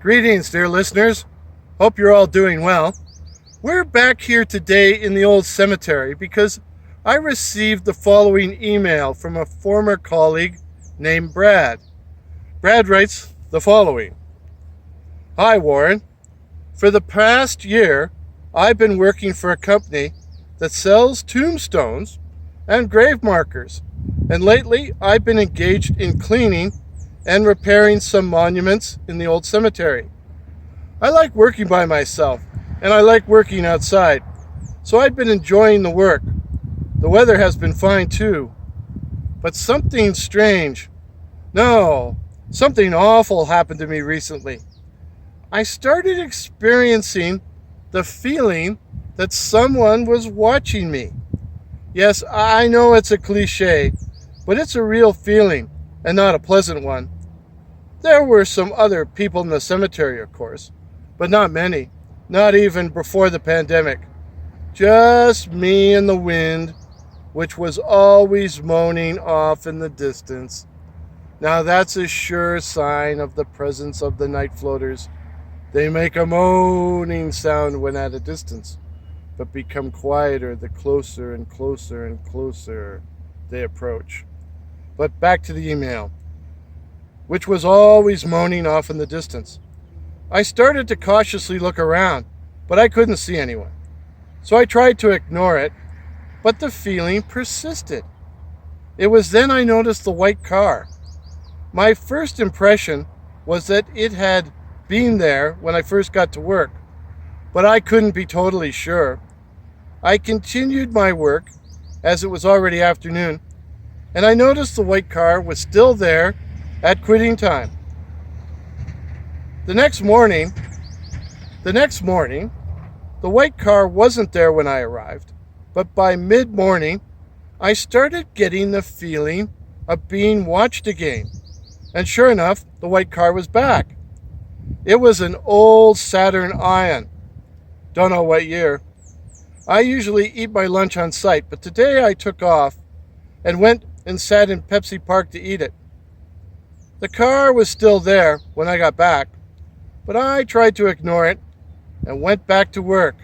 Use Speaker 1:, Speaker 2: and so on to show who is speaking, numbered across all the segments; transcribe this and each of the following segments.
Speaker 1: Greetings, dear listeners. Hope you're all doing well. We're back here today in the old cemetery because I received the following email from a former colleague named Brad. Brad writes the following. Hi, Warren. For the past year, I've been working for a company that sells tombstones and grave markers, and lately I've been engaged in cleaning and repairing some monuments in the old cemetery. I like working by myself, and I like working outside, so I've been enjoying the work. The weather has been fine too. But something something awful happened to me recently. I started experiencing the feeling that someone was watching me. Yes, I know it's a cliche, but it's a real feeling and not a pleasant one. There were some other people in the cemetery, of course, but not many, not even before the pandemic. Just me and the wind, which was always moaning off in the distance. Now that's a sure sign of the presence of the night floaters. They make a moaning sound when at a distance, but become quieter the closer and closer and closer they approach. But back to the email, which was always moaning off in the distance. I started to cautiously look around, but I couldn't see anyone. So I tried to ignore it, but the feeling persisted. It was then I noticed the white car. My first impression was that it had been there when I first got to work, but I couldn't be totally sure. I continued my work, as it was already afternoon, and I noticed the white car was still there at quitting time. The next morning, the white car wasn't there when I arrived, but by mid-morning, I started getting the feeling of being watched again. And sure enough, the white car was back. It was an old Saturn Ion. Don't know what year. I usually eat my lunch on site, but today I took off and went and sat in Pepsi Park to eat it. The car was still there when I got back, but I tried to ignore it and went back to work.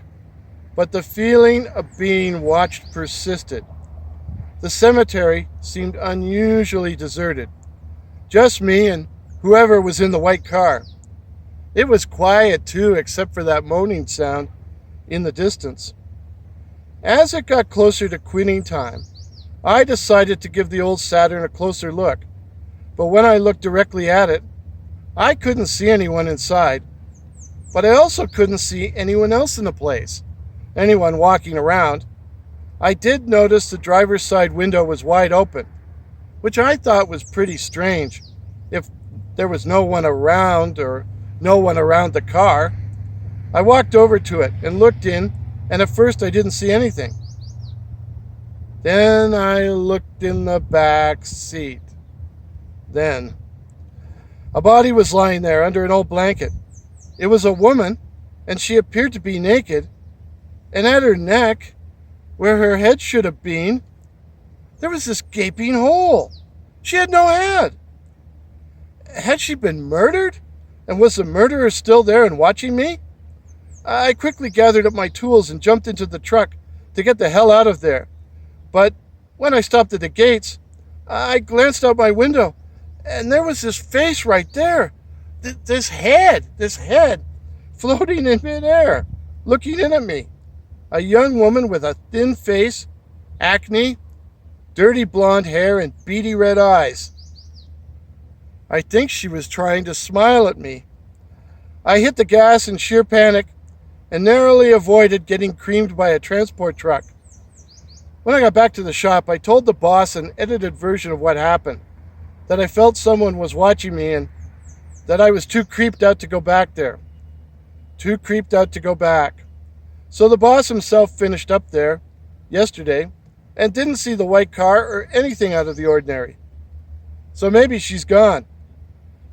Speaker 1: But the feeling of being watched persisted. The cemetery seemed unusually deserted. Just me and whoever was in the white car. It was quiet too, except for that moaning sound in the distance. As it got closer to quitting time, I decided to give the old Saturn a closer look. But when I looked directly at it, I couldn't see anyone inside. But I also couldn't see anyone else in the place, anyone walking around. I did notice the driver's side window was wide open, which I thought was pretty strange if there was no one around or no one around the car. I walked over to it and looked in, and at first I didn't see anything. Then I looked in the back seat. Then a body was lying there under an old blanket. It was a woman, and she appeared to be naked, and at her neck, where her head should have been, there was this gaping hole. She had no head. Had she been murdered? And was the murderer still there and watching me? I quickly gathered up my tools and jumped into the truck to get the hell out of there. But when I stopped at the gates, I glanced out my window, and there was this face right there. This head floating in midair, looking in at me. A young woman with a thin face, acne, dirty blonde hair, and beady red eyes. I think she was trying to smile at me. I hit the gas in sheer panic and narrowly avoided getting creamed by a transport truck. When I got back to the shop, I told the boss an edited version of what happened, that I felt someone was watching me and that I was too creeped out to go back there. Too creeped out to go back. So the boss himself finished up there yesterday and didn't see the white car or anything out of the ordinary. So maybe she's gone.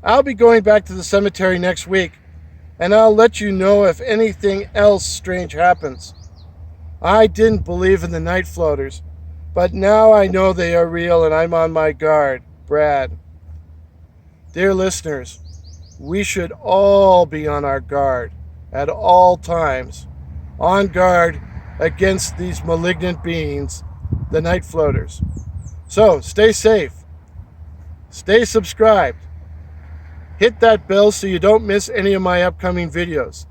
Speaker 1: I'll be going back to the cemetery next week, and I'll let you know if anything else strange happens. I didn't believe in the night floaters, but now I know they are real and I'm on my guard. Brad. Dear listeners, we should all be on our guard at all times, on guard against these malignant beings, the night floaters. So stay safe, stay subscribed, hit that bell so you don't miss any of my upcoming videos.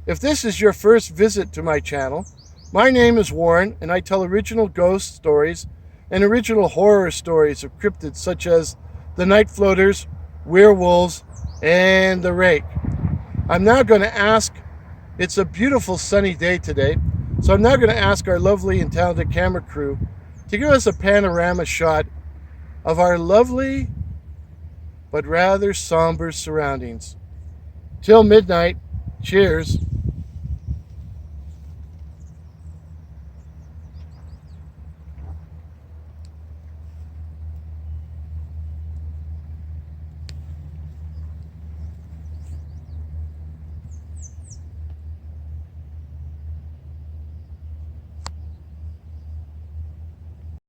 Speaker 1: If this is your first visit to my channel, my name is Warren, and I tell original ghost stories and original horror stories of cryptids such as the night floaters, werewolves, and the rake. I'm now going to ask, it's a beautiful sunny day today, so I'm now going to ask our lovely and talented camera crew to give us a panorama shot of our lovely but rather somber surroundings. Till midnight, cheers.